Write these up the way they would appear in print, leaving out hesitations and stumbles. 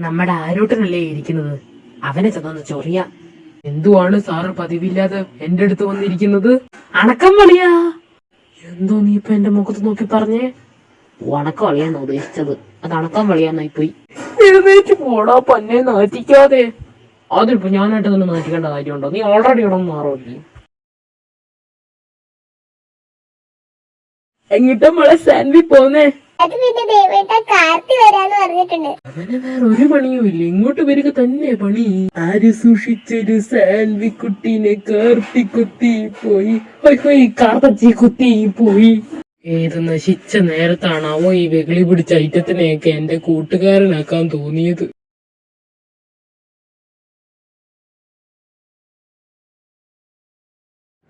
നമ്മുടെ ആരോട്ടനല്ലേ ഇരിക്കുന്നത്, അവനെ ചെന്നൊന്ന് ചൊറിയാ. എന്തുവാണ് സാറ് പതിവില്ലാതെ എന്റെ അടുത്ത് വന്നിരിക്കുന്നത്? അണക്കം വളിയാ. എന്തോ നീ ഇപ്പൊ എന്റെ മുഖത്ത് നോക്കി പറഞ്ഞേ? വണക്കം വളിയാന്ന് ഉദ്ദേശിച്ചത്, അത് അണക്കം വളിയാന്നായി പോയി. എഴുന്നേറ്റ് പോടാ പന്നെ, നാറ്റിക്കാതെ. അതിപ്പോ ഞാനായിട്ട് തന്നെ നാറ്റിക്കേണ്ട കാര്യമുണ്ടോ? നീ ഓൾറെഡി ഇവിടെ മാറുമല്ലേ. എങ്ങിട്ടാ മോളെ സാൻഡ്വിച്ച് പോന്നേ? അവന് വേറെ ഒരു പണിയും ഇല്ല, ഇങ്ങോട്ട് വരിക തന്നെ പണി. ആര് സൂക്ഷിച്ചൊരു സാൻഡ്വി കുട്ടീനെ കാർത്തി കുത്തി പോയി, കാർത്തച്ചി കുത്തി പോയി. ഏത് നശിച്ച നേരത്താണാവോ ഈ വെകിളി പിടിച്ച ഐറ്റത്തിനെയൊക്കെ എന്റെ കൂട്ടുകാരനാക്കാൻ തോന്നിയത്.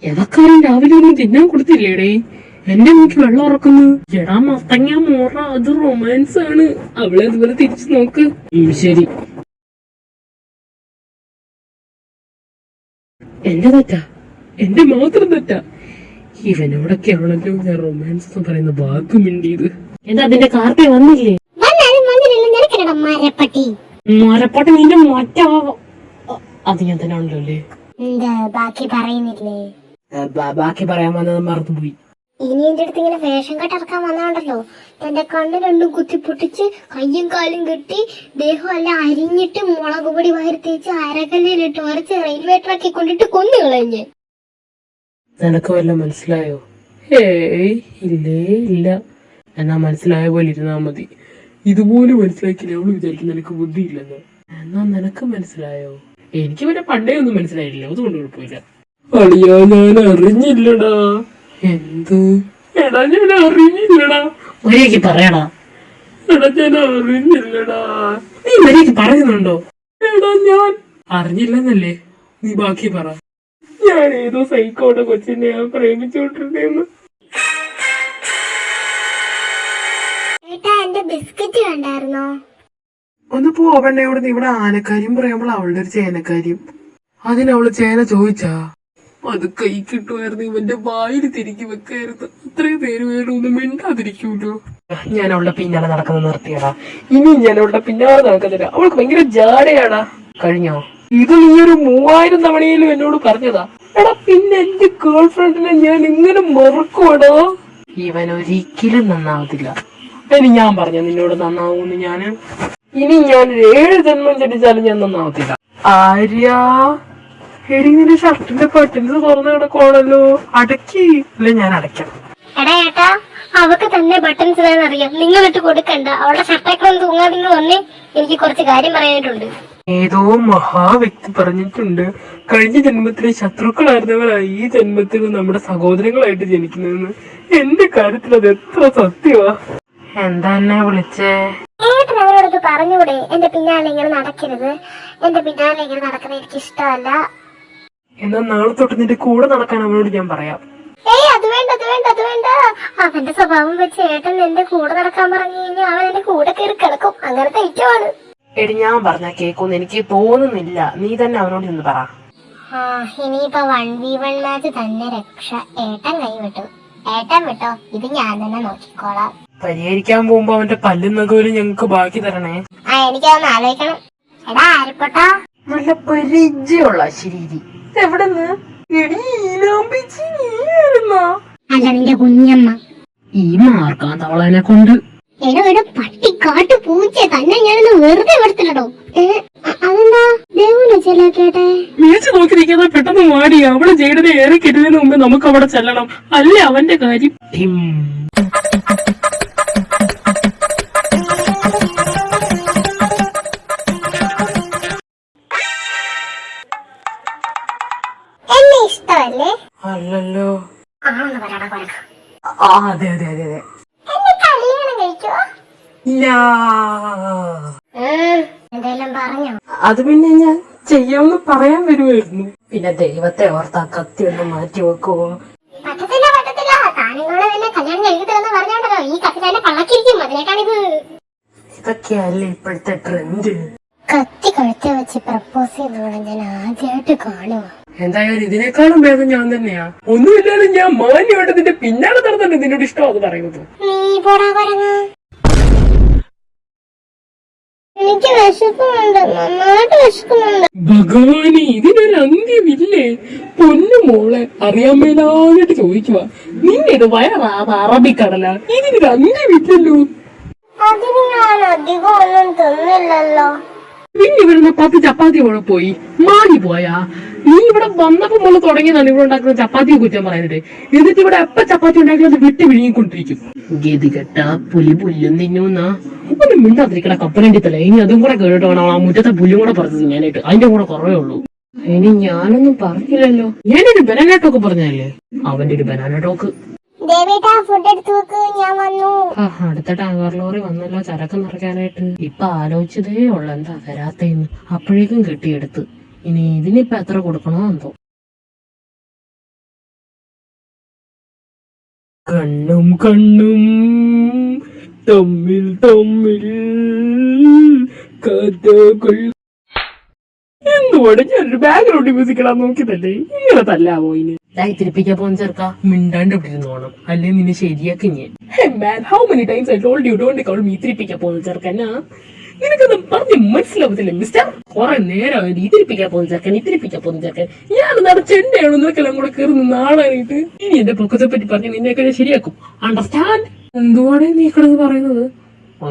എവക്കാരൻ രാവിലെ ഒന്നും തിന്നാൻ കൊടുത്തില്ലേടേ? എന്റെ മൂക്ക് വെള്ളം ഉറക്കുന്നു. എടാ മത്തങ്ങ മോറ, അത് റൊമാൻസ് ആണ്. അവളെ അതുപോലെ തിരിച്ചു നോക്ക്. ശരി, എന്റെ തെറ്റാ, എന്റെ മാത്രം തെറ്റാ. ഇവനോടൊക്കെയാണല്ലോ ഞാൻ റൊമാൻസ് എന്ന് പറയുന്ന വാക്ക് മിണ്ടിയത്. എന്താ അതിന്റെ കാർത്തി വന്നില്ലേ? മരപ്പട്ടി നിന്റെ മറ്റാ. അത് ഞാൻ തന്നെ ആണല്ലോ അല്ലേ? ബാക്കി പറയുന്നില്ലേ? ബാക്കി പറയാൻ വന്നത് മറന്നുപോയി. ഇനി എന്റെ അടുത്ത് ഇങ്ങനെ വേഷം കെട്ടിറക്കാൻ വന്നാണ്ടല്ലോ, എന്റെ കണ്ണ് രണ്ടും കുത്തിപ്പൊട്ടിച്ച് കയ്യും കാലും കെട്ടി ദേഹം എല്ലാം അരിഞ്ഞിട്ട് മുളക് പൊടി വാരി തേച്ച് അരകല്ലിലിട്ട് വരച്ച് റെയിൽവേ ട്രാക്കിൽ കൊണ്ടിട്ട് കൊന്നു കളഞ്ഞ്. നിനക്ക് വല്ല മനസ്സിലായോ? ഏയ് ഇല്ലേ ഇല്ല. എന്നാ മനസ്സിലായ പോലെ ഇരുന്നാ മതി. ഇതുപോലെ മനസ്സിലാക്കില്ല അവള് വിചാരിക്കുന്ന നിനക്ക് ബുദ്ധിയില്ലെന്ന്. എന്നാ നിനക്ക് മനസ്സിലായോ? എനിക്ക് പിന്നെ പണ്ടേ ഒന്നും മനസ്സിലായില്ല, അതുകൊണ്ട് കുഴപ്പമില്ല. അളിയാ ഞാൻ അറിഞ്ഞില്ലടാ. എന്ത്? എടാ ഞാൻ അറിഞ്ഞില്ലടാ. മര്യാദക്ക് പറയടാ. എടാ ഞാൻ അറിഞ്ഞില്ലടാ. നീ മര്യാദക്ക് പറയുന്നുണ്ടോ? എടാ ഞാൻ അറിഞ്ഞില്ലെന്നല്ലേ? നീ ബാക്കി പറ. ഞാൻ ഏതോ സൈക്കോടെ കൊച്ചിനെ പ്രേമിച്ചോണ്ടിരുന്നേന്ന്. എന്റെ ബിസ്ക്കറ്റ് കണ്ടായിരുന്നോ? ഒന്ന് പോവണ്ടേ ഇവിടെ? ഇവിടെ ആനക്കാര്യം പറയുമ്പോൾ അവളുടെ ഒരു ചേനക്കാര്യം. അതിനവള് ചേന ചോദിച്ചാ അത് കൈ കിട്ടുമായിരുന്നു, ഇവന്റെ വായിൽ തിരികെ വെക്കായിരുന്നു. അത്രയും പേര് വേണം ഒന്നും മിണ്ടാതിരിക്കൂലോ. ഞാൻ അവളുടെ പിന്നാലെ നടക്കുന്നത് നിർത്തിയടാ. ഇനി ഞാൻ അവളുടെ പിന്നാലെ നടക്കുന്നില്ല. അവൾക്ക് ഭയങ്കര ജാടയാടാ. കഴിഞ്ഞോ? ഇത് നീ ഒരു 3000 തവണയിലും എന്നോട് പറഞ്ഞതാ. എടാ പിന്നെ എന്റെ ഗേൾ ഫ്രണ്ടിനെ ഞാൻ ഇങ്ങനെ മറക്കുവാടോ. ഇവൻ ഒരിക്കലും നന്നാവത്തില്ല. ഇനി ഞാൻ പറഞ്ഞ നിന്നോട് നന്നാവൂന്ന്. ഇനി ഞാൻ 7 ജന്മം ജനിച്ചാലും ഞാൻ നന്നാവത്തില്ല. ആര്യാ, എടി നിന്റെ ഷർട്ടിന്റെ ബട്ടൺസ് തുറന്ന് കിടക്കുവാണല്ലോ. അടക്കി. അല്ലെ ഞാൻ അടയ്ക്കാം. എടാ ഏട്ടാ, അവക്ക് തന്നെ ബട്ടൺസ് അറിയാം, നിങ്ങളിട്ട് കൊടുക്കണ്ട. അവളുടെ ഷർട്ടേക്കളും തൂങ്ങാതെ വന്നേ, എനിക്ക് കുറച്ച് കാര്യം പറയാനായിട്ടുണ്ട്. ഏതോ മഹാവ്യക്തി പറഞ്ഞിട്ടുണ്ട്, കഴിഞ്ഞ ജന്മത്തിലെ ശത്രുക്കളായിരുന്നവരായി ഈ ജന്മത്തിൽ നമ്മുടെ സഹോദരങ്ങളായിട്ട് ജനിക്കുന്നതെന്ന്. എന്റെ കാര്യത്തിൽ അത് എത്ര സത്യമാ. എന്താ എന്നെ വിളിച്ചേ? ഏട്ടൻ അവരോടൊക്കെ പറഞ്ഞൂടെ എന്റെ പിന്നാലെ ഇങ്ങനെ നടക്കരുത്, എന്റെ പിന്നാലെ ഇങ്ങനെ നടക്കുന്നത് എനിക്ക് ഇഷ്ടമല്ല. എന്നാ നാളെ തൊട്ട് നിന്റെ കൂടെ നടക്കാൻ അവനോട് ഞാൻ പറയാം. ഏയ് അത് വേണ്ട, അത് വേണ്ട, അത് വേണ്ട. അവന്റെ സ്വഭാവം വെച്ച് ഏട്ടൻ എന്റെ കൂടെ നടക്കാൻ പറഞ്ഞു കഴിഞ്ഞാൽ അവൻ എന്റെ കൂടെ കയറി കിടക്കും. അങ്ങനത്തെ ഐറ്റമാണ്. എടി ഞാൻ പറഞ്ഞ കേക്കൊന്നും എനിക്ക് തോന്നുന്നില്ല. നീ തന്നെ അവനോട് നിന്ന് പറ. ഇനിയിപ്പോ 1v1 മാച്ച് തന്നെ രക്ഷ. ഏട്ടൻ കൈവിട്ടു. ഏട്ടൻ വിട്ടോ, ഇത് ഞാൻ തന്നെ നോക്കിക്കോളാം. പരിഹരിക്കാൻ പോകുമ്പോ അവന്റെ പല്ലും നഖവും ഞങ്ങക്ക് ബാക്കി തരണേ. എനിക്കതൊന്ന് ആലോചിക്കണം. എടാ ആരിപ്പോട്ടാ, നല്ല പരിചയമുള്ള ശരീരി. എവിടെന്ന്? അല്ല നിന്റെ കുഞ്ഞമ്മ. ഈ മാർക്കാൻ തവളനെ കൊണ്ട്. എടോ എടോ പട്ടി കാട്ടു പൂച്ച തന്നെ ഞാനൊന്ന് വെറുതെ എടുത്തില്ലടോ. അതെന്താ ദേവൂല ചെല്ലാക്കേട്ടെ? വീഴ്ച നോക്കിയിരിക്കാതെ പെട്ടെന്ന് മാടി. അവള് ജെയ്ഡനെ ഏറെ കെട്ടുന്നതിന് മുമ്പ് നമുക്ക് അവിടെ ചെല്ലണം. അല്ലേ അവന്റെ കാര്യം. എന്നെ ഇഷ്ടമല്ലേ? അല്ലല്ലോ. ആണെന്ന് പറയടാ കൊരക്ക. അതെ അതെ അതെ അതെ. എന്നെ കല്യാണം കഴിച്ചോ? ഇല്ല. എന്തെല്ലാം പറഞ്ഞോ? അത് പിന്നെ ഞാൻ ചെയ്യാമെന്ന് പറയാൻ വരുമായിരുന്നു. പിന്നെ ദൈവത്തെ ഓർത്താ കത്തി ഒന്ന് മാറ്റി വെക്കുവോ? പറ്റത്തില്ല പറ്റത്തില്ല, താനിങ്ങളെ തന്നെ കല്യാണം കഴിക്കത്തില്ലെന്ന് പറഞ്ഞോണ്ടല്ലോ ഈ കത്തി തന്നെ പള്ളക്കിരിക്കും. അതിനേക്കാണിത്. ഇതൊക്കെയല്ലേ ഇപ്പോഴത്തെ ട്രെൻഡ്. കത്തി കഴുത്തെ വെച്ച് പ്രപ്പോസ് ചെയ്യുന്നവളെ ഞാൻ ആദ്യമായിട്ട് കാണുക. എന്തായാലും ഇതിനേക്കാളും ഭേദം ഞാൻ തന്നെയാ. ഒന്നുമില്ലാലും ഞാൻ മാന്യമായിട്ട് നിന്റെ പിന്നാലെ നടന്നല്ലേ നിന്നോട് ഇഷ്ടമാണെന്ന് പറയുന്നത്. നീ പോടാ പറഞ്ഞ. എനിക്ക് വിശക്കുന്നുണ്ട്, നന്നായിട്ട് വിശക്കുന്നുണ്ട്. ഭഗവാനെ, ഇതിനൊരു അന്ത്യമില്ലേ? പൊന്നു മോളെ, അറിയാൻ മേലായിട്ട് ചോദിക്കുക. നിന്നെ ഇത് വയറാത് അറബിക്കടല, ഇതിനൊരു അന്ത്യമില്ലല്ലോ. അതിന് ഞാൻ അധികം ഒന്നും തിന്നില്ലല്ലോ. പിന്നെ ഇവിടുന്ന് 10 ചപ്പാത്തി കൂടെ പോയി മാടി പോയാ. നീ ഇവിടെ വന്നപ്പോ മുള്ള തുടങ്ങിയതാണ് ഇവിടെ ഉണ്ടാക്കുന്ന ചപ്പാത്തിയെ കുറ്റം പറയാനായിട്ട്. എന്നിട്ട് ഇവിടെ എപ്പ ചപ്പാത്തി ഉണ്ടാക്കുന്നത് വിട്ട് വിഴുങ്ങിക്കൊണ്ടിരിക്കും. ഗതികെട്ട പുലി പുല്ലും തിന്നുന്ന ഒന്നും മിണ്ടാതിരിക്കണ കപ്പലണ്ടി തല. ഇനി അതും കൂടെ കേട്ടോ വേണം ആ മുറ്റത്തെ പുല്ലും കൂടെ പറഞ്ഞു തിന്നാനായിട്ട്. അതിന്റെ കൂടെ കുറവേ ഉള്ളൂ. ഇനി ഞാനൊന്നും പറഞ്ഞില്ലല്ലോ. ഞാനൊരു ബനാന ടോക്ക് പറഞ്ഞല്ലേ? അവന്റെ ഒരു ബനാന ടോക്ക്. ഫുഡ് എടുത്തു വെക്ക്, ഞാൻ വന്നു. അടുത്ത ടാങ്കർ ലോറി വന്നല്ലോ ചരക്ക് നിറയ്ക്കാനായിട്ട്. ഇപ്പൊ ആലോചിച്ചതേ ഉള്ളു എന്താ വരാത്തേന്ന്. അപ്പോഴേക്കും കെട്ടിയെടുത്ത്. ഇനി ഇതിനിപ്പോ എത്ര കൊടുക്കണോ എന്തോ. കണ്ണും കണ്ണും തമ്മിൽ തമ്മിൽ കഥകൾ. എന്തുകൊണ്ട് ഞാനൊരു ബാക്ക്ഗ്രൗണ്ട് മ്യൂസിക് ഇടാൻ നോക്കിയതല്ലേ? ഇങ്ങനെ തല്ലാവോ ഇനി? തിരിപ്പിക്കാൻ പോകുന്ന ചെറുക്ക മിണ്ടാണ്ട് ഇട്ടിരുന്നോണം, അല്ലെ നിന്നെ ശരിയാക്കി ഞാൻ. How many times I told you don't call me തിരിപ്പിക്കാൻ പോകുന്ന ചെറുക്കനാ? നിനക്കൊന്നും പറഞ്ഞ് മനസ്സിലാവത്തില്ല മിസ്റ്റർ. കുറെ നേരം ഈ തിരിപ്പിക്കാൻ പോകുന്ന ചെറുക്കൻ, ഈ തിരിപ്പിക്കാൻ പോകുന്ന ചെറുക്കൻ. ഞാൻ നടച്ചെന്നെയാണോ നിനക്കെല്ലാം കൂടെ കയറുന്ന നാളായിട്ട്? ഇനി എന്റെ പൊക്കത്തെ പറ്റി പറഞ്ഞ് നിന്നെയൊക്കെ ഞാൻ ശരിയാക്കും. അണ്ടർസ്റ്റാൻഡ്? എന്തുവാണ് നീ കിടന്ന് പറയുന്നത്?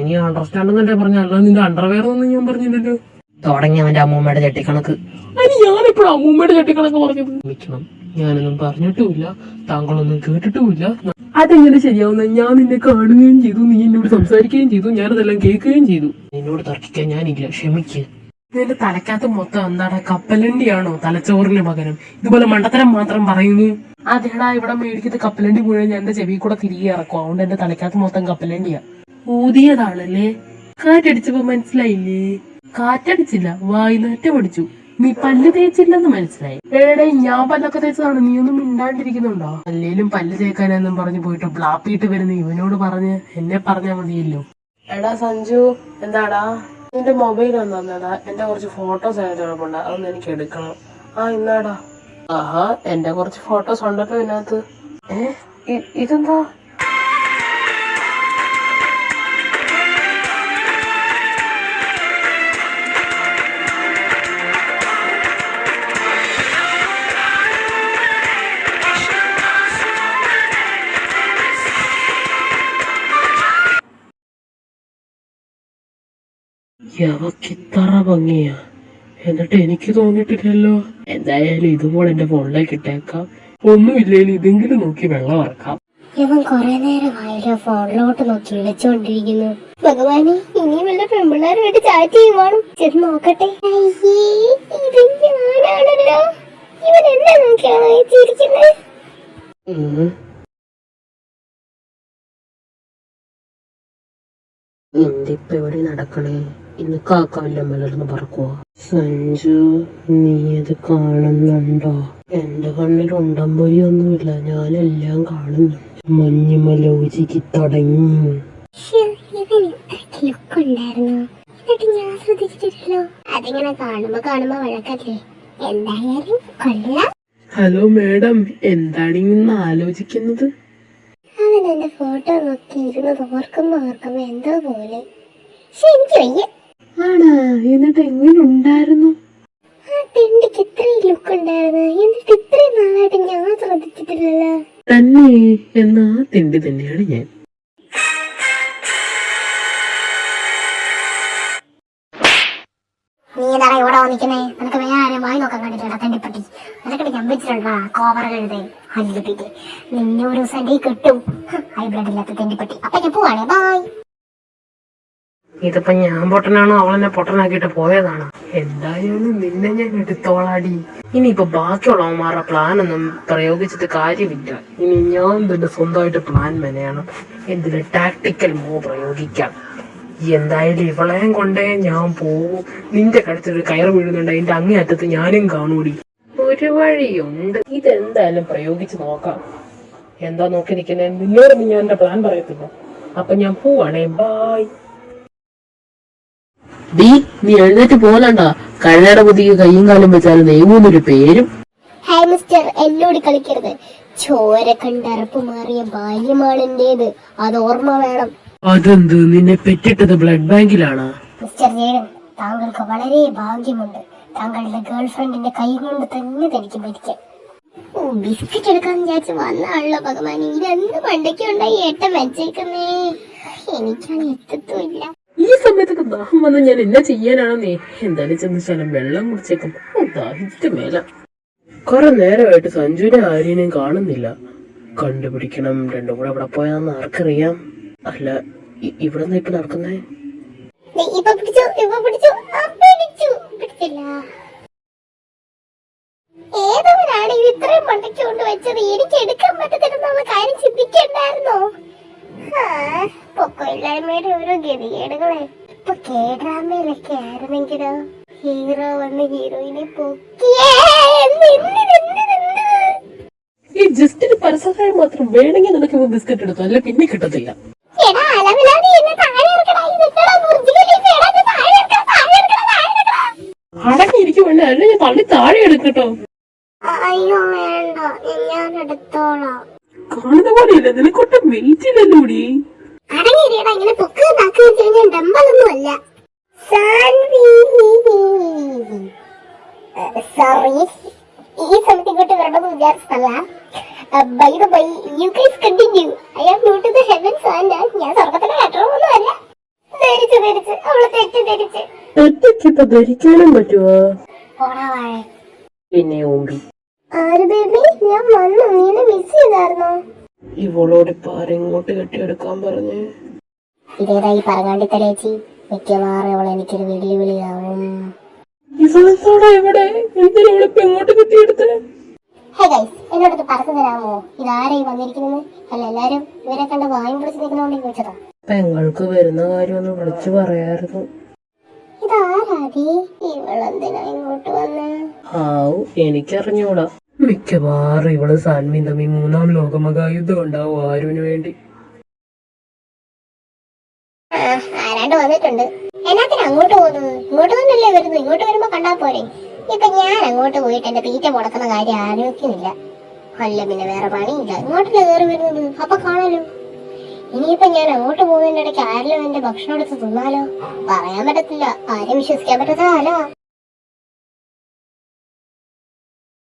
ഇനി അണ്ടർസ്റ്റാൻഡ് എന്നല്ലേ പറഞ്ഞ, അല്ലാതെ നിന്റെ അണ്ടർവെയർ ഒന്നും ഞാൻ പറഞ്ഞില്ലല്ലോ. തുടങ്ങി അവന്റെ അമ്മൂമ്മയുടെ ചട്ടിക്കണക്ക്. അതിന് ഞാനെപ്പോഴും അമ്മൂമ്മയുടെ ചട്ടിക്കണക്ക് പറഞ്ഞത്? വിളിക്കണം, ഞാനൊന്നും പറഞ്ഞിട്ടുമില്ല, താങ്കളൊന്നും കേട്ടിട്ടുമില്ല. അതെങ്ങനെ ശരിയാവുന്ന? ഞാൻ നിന്നെ കാണുകയും ചെയ്തു, നീ എന്നോട് സംസാരിക്കുകയും ചെയ്തു, ഞാനതെല്ലാം കേൾക്കുകയും ചെയ്തു. നിന്നോട് തർക്കിക്കാൻ ഞാനില്ല, ക്ഷമിക്ക്. ഇതിന്റെ തലക്കകത്ത് മൊത്തം എന്താണ്? കപ്പലണ്ടിയാണോ തലച്ചോറിന് പകരം? ഇതുപോലെ മണ്ടത്തരം മാത്രം പറയുന്നു. അതെടാ, ഇവിടെ മേടിക്കുന്ന കപ്പലണ്ടി മുഴുവൻ ഞാൻ എന്റെ ചെവി കൂടെ തിരികെ ഇറക്കും. അതുകൊണ്ട് എന്റെ തലക്കകത്ത് മൊത്തം കപ്പലണ്ടിയാ. ഊതിയതാണല്ലേ? കാറ്റടിച്ചപ്പോ മനസ്സിലായില്ലേ? കാറ്റടിച്ചില്ല, വായിനാറ്റം അടിച്ചു. നീ പല്ല് തേച്ചില്ലെന്ന് മനസ്സിലായി. എടേ, ഞാൻ പല്ലൊക്കെ തേച്ചതാണ്, നീ ഒന്നും മിണ്ടാണ്ടിരിക്കുന്നുണ്ടോ? അല്ലേലും പല്ല് തേക്കാനെന്നും പറഞ്ഞു പോയിട്ട് ബ്ലാപ്പിയിട്ട് വരുന്ന ഇവനോട് പറഞ്ഞ് എന്നെ പറഞ്ഞാ മതിയല്ലോ. എടാ സഞ്ജു, എന്താടാ? നിന്റെ മൊബൈൽ ഒന്നാടാ, എന്റെ കുറച്ച് ഫോട്ടോസ് ആയിട്ട് കുഴപ്പമുണ്ട്, അതൊന്നും എനിക്ക് എടുക്കണം. ഇന്നാടാ. ആഹാ, എന്റെ കുറച്ച് ഫോട്ടോസ് ഉണ്ടല്ലോ ഇതിനകത്ത്. ഇതെന്താ? യവക്കിത്തറ ഭംഗിയാ, എന്നിട്ട് എനിക്ക് തോന്നിയിട്ടില്ലല്ലോ. എന്തായാലും ഇതുപോലെ എന്റെ ഫോണിലേക്ക് ഇട്ടേക്കാം. ഒന്നുമില്ലേലും ഇതെങ്കിലും നോക്കി വെള്ളം ഇറക്കാം. ഇവൻ കൊറേ നേരമായല്ലോ ഫോണിലോട്ട് നോക്കി വിളിച്ചോണ്ടിരിക്കുന്നു. ഭഗവാനെ, ഇനിയും വല്ല പെൺപിള്ളേരുമായിട്ട് ചാറ്റ് ചെയ്യുവാണോ? ചെന്ന് നോക്കട്ടെ. ഇത് ഞാനാണല്ലോ. ഇവൻ എന്നെ നോക്കിയാണോ ചിരിക്കുന്നത്? എന്തിപ്പ ഇവിടെ നടക്കണേ? ഇന്ന് കാക്കവല്ല മലർന്ന് പറക്കുവാ. സഞ്ജു, നീ അത് കാണുന്നുണ്ടോ? എന്റെ കണ്ണിൽ ഉണ്ടമ്പൊരിയൊന്നുമില്ല, ഞാനെല്ലാം കാണുന്നു. മഞ്ഞുമല ഉരുകി തുടങ്ങി. ഞാൻ ശ്രദ്ധിച്ചിട്ടില്ലല്ലോ. അതിങ്ങനെ കാണുമ്പോ വഴക്കല്ലേ? എന്തായാലും കൊള്ളാം. ഹലോ മേഡം, എന്താണ് ഇന്ന് ആലോചിക്കുന്നത്? അവൻ എന്റെ ഫോട്ടോ നോക്കി ഇരുന്നത് ഓർക്കുമ്പോ എന്തോ പോലെ. എനിക്ക് വയ്യ. ആണാ? എന്നിട്ട് എങ്ങനെ ഉണ്ടായിരുന്നു? ആ തിണ്ടിക്ക് ഇത്രയും ലുക്ക് ഉണ്ടായിരുന്നു, എന്നിട്ട് ഇത്രയും നാളായിട്ട് ഞാൻ ശ്രദ്ധിച്ചിട്ടില്ലല്ലോ. തന്നെ? എന്നാ തിണ്ടി തന്നെയാണ് ഞാൻ. നീ എന്താണ് ഇവിടെ വന്നിക്കുന്നേ? നിനക്ക് വേറെ ആരെയും വായി നോക്കാൻ കണ്ടിട്ടുണ്ടോ? തണ്ടിപ്പട്ടി നിനക്ക് ചമ്പിച്ചിട്ടുണ്ടാ കോവറ കഴുതേ അല്ലിപ്പിക്ക്. നിന്നെ ഒരു ദിവസം എന്റെ കിട്ടും. ഹൈ ബ്ലഡ് ഇല്ലാത്ത തണ്ടിപ്പട്ടി. അപ്പൊ ഞാൻ പോവാണേ, ബായ്. ഇതിപ്പോ ഞാൻ പൊട്ടനാണോ അവളെന്നെ പൊട്ടനാക്കിട്ട് പോയതാണോ? എന്തായാലും നിന്നെ ഞാൻ എടുത്തോളാടി. ഇനിയിപ്പോ ബാക്കിയുള്ളവന്മാരുടെ പ്ലാനൊന്നും പ്രയോഗിച്ചിട്ട് കാര്യമില്ല. ഇനി ഞാൻ തന്നെ സ്വന്തമായിട്ട് പ്ലാൻ മെനയണം. എന്തിന് ടാക്ടിക്കൽ മൂവ് പ്രയോഗിക്കാം. എന്തായാലും ഇവളെയും കൊണ്ടേ ഞാൻ പോവും. നിന്റെ കഴുത്തൊരു കയറ് വീഴുന്നുണ്ട്, അതിന്റെ അങ്ങേ അറ്റത്ത് ഞാനും കാണൂടി. ഒരു വഴിയുണ്ട്, ഇതെന്തായാലും പ്രയോഗിച്ച് നോക്കാം. എന്താ നോക്കി നിൽക്കുന്നത്? നിന്നോടൊന്നും ഞാൻ എന്റെ പ്ലാൻ പറയത്തില്ല. അപ്പൊ ഞാൻ പോവാണേ, ബായ്. നീ എഴുന്നേറ്റ് പോലണ്ട. കഴുതയുടെ പുതിയ കയ്യും കാലും വെച്ചാൽ നെയ്മൂന്നൊരു പേരും. ഹായ് മിസ്റ്റർ, എന്നോട് കളിക്കരുത്. ചോര കണ്ടറപ്പ് മാറിയ ബാല്യമാണ് എന്റേത്, അത് ഓർമ്മ വേണം. അതെന്ത്, നിന്നെ പെറ്റിട്ടത് ബ്ലഡ് ബാങ്കിലാണ്? മിസ്റ്റർ ജേഡൻ, താങ്കൾക്ക് വളരെ ഭാഗ്യമുണ്ട്. താങ്കളുടെ ഗേൾഫ്രണ്ടിന്റെ കൈ കൊണ്ട് തന്നെ തനിക്ക് മരിക്കാം. ബിസ്ക്കറ്റ് എടുക്കാന്ന് വിചാരിച്ച് വന്നാണല്ലോ ഭഗവാൻ. ഇതെന്ത് പണ്ടൊക്കെ ഉണ്ടായി ഏട്ടൻ വെച്ചേക്കുന്നേ. എനിക്കാണ് എത്തത്തുമില്ല. ഈ സമയത്തൊക്കെ ദാഹം വന്ന് ഞാൻ എന്നാ ചെയ്യാനാണോ? നീ എന്തായാലും ചെന്ന് ശലം വെള്ളം കുടിച്ചേക്കും. ദാഹിച്ചിട്ട് മേല. കുറെ നേരമായിട്ട് സഞ്ജുവിനെ ആര്യനെയും കാണുന്നില്ല. കണ്ടുപിടിക്കണം. രണ്ടും കൂടെ എവിടെ പോയാന്ന് ആർക്കറിയാം. അല്ല, ഇവിടെ നിന്ന് ഇപ്പൊ നടക്കുന്നേ? ഏതവനാണ് ഇത് ഇത്രയും മണ്ടയ്ക്ക് കൊണ്ട് വെച്ചത്? എനിക്ക് എടുക്കാൻ പറ്റത്തില്ലെന്നുള്ള കാര്യം ചിന്തിക്കണ്ടായിരുന്നോ? പൊക്കമില്ലായ്മയുടെ ഓരോ ഗതികേടുകളെ. ഇപ്പൊ കേഡ്രാമയിലൊക്കെ ആയിരുന്നെങ്കിലോ ഹീറോ വന്ന് ഹീറോയിനെ പൊക്കിയേ. ഈ ജസ്റ്റിന് പരസഹായം മാത്രം വേണമെങ്കിൽ നിനക്ക് ബിസ്ക്കറ്റ് എടുത്തു, അല്ല പിന്നെ കിട്ടത്തില്ല. അടങ്ങിയിരിക്കും വേണ്ട, അല്ല ഞാൻ തള്ളി താഴെ എടുക്കട്ടോ. അയ്യോ വേണ്ട, ഞാൻ എടുത്തോളാം. കാണുന്ന പോലെയില്ല, നിനക്കൊട്ടും വെയിറ്റ് ഇല്ലല്ലോടി. അടങ്ങിയിരിക്കടാ, ഇങ്ങനെ പൊക്ക് നാക്കി വെച്ച് കഴിഞ്ഞാൽ ഡമ്പലൊന്നും അല്ല. സോറി, ഈ സമയത്ത് ഇങ്ങോട്ട് വരണമെന്ന് വിചാരിച്ചതല്ല. By the by, you guys continue. I am new to the heavens and ഞാൻ സ്വർഗത്തിലെ കട്ടറൊന്നും അല്ല. ധരിച്ച് അവള് തെറ്റിദ്ധരിച്ച്. തെറ്റിച്ചിപ്പോ ധരിക്കാനും പറ്റുമോ? പോടാവാഴ. പിന്നെ ഓമ്പി. ആര് ബേബി, ഞാൻ വന്നു. നീനെ മിസ് ചെയ്തായിരുന്നോ? ഇവളോട് ഇപ്പൊ ആരെങ്ങോട്ട് കെട്ടിയെടുക്കാൻ പറഞ്ഞേ? ഇതേതായി പറങ്ങാണ്ടി തലേച്ചി. മിക്കവാറും അവൾ എനിക്കൊരു വെല്ലുവിളിയാവും. ഇവളെന്താടാ ഇവിടെ? എന്തിനാ ഇവളിപ്പോ എങ്ങോട്ട് കെട്ടിയെടുത്തേ? ഹേ ഗൈസ്, എന്നോടൊന്ന് പറഞ്ഞു തരാമോ ഇതാരായി വന്നിരിക്കുന്നത്? അല്ല, എല്ലാരും ഇവരെ കണ്ട വായും പിടിച്ച് നിൽക്കുന്നോണ്ട് ചോദിച്ചതാ. പെങ്ങൾക്ക് വരുന്ന കാര്യം ഒന്ന് വിളിച്ചു പറയായിരുന്നു. ഇതാരാതി? ഇവളെന്തിനാ ഇങ്ങോട്ട് വന്ന്? ആവു, എനിക്കറിഞ്ഞൂടാ. മിക്കവാറും ഇവള് സാൻവിയും തമ്മിൽ 3ാം ലോകമഹായുദ്ധം ഉണ്ടാവും ആരുവിന് വേണ്ടി. ആരാണ്ട് വന്നിട്ടുണ്ട്. എന്നാത്തിന് അങ്ങോട്ട് പോകുന്നത്? ഇങ്ങോട്ട് തന്നെയല്ലേ വരുന്നു. ഇങ്ങോട്ട് വരുമ്പോ കണ്ടാ പോരെ. ഇപ്പൊ ഞാൻ അങ്ങോട്ട് പോയിട്ട് എന്റെ തീറ്റ മുടക്കുന്ന കാര്യം ആലോചിക്കുന്നില്ല. അല്ല പിന്നെ വേറെ പണിയില്ല, ഇങ്ങോട്ടല്ലേ കയറി വരുന്നത്. അപ്പൊ കാണാലോ. ഇനിയിപ്പൊ ഞാൻ അങ്ങോട്ട് പോകുന്നതിന്റെ ഇടയ്ക്ക് ആരെങ്കിലും എന്റെ ഭക്ഷണം എടുത്ത് തിന്നാലോ? പറയാൻ പറ്റത്തില്ല, ആരും വിശ്വസിക്കാൻ പറ്റത്തില്ല.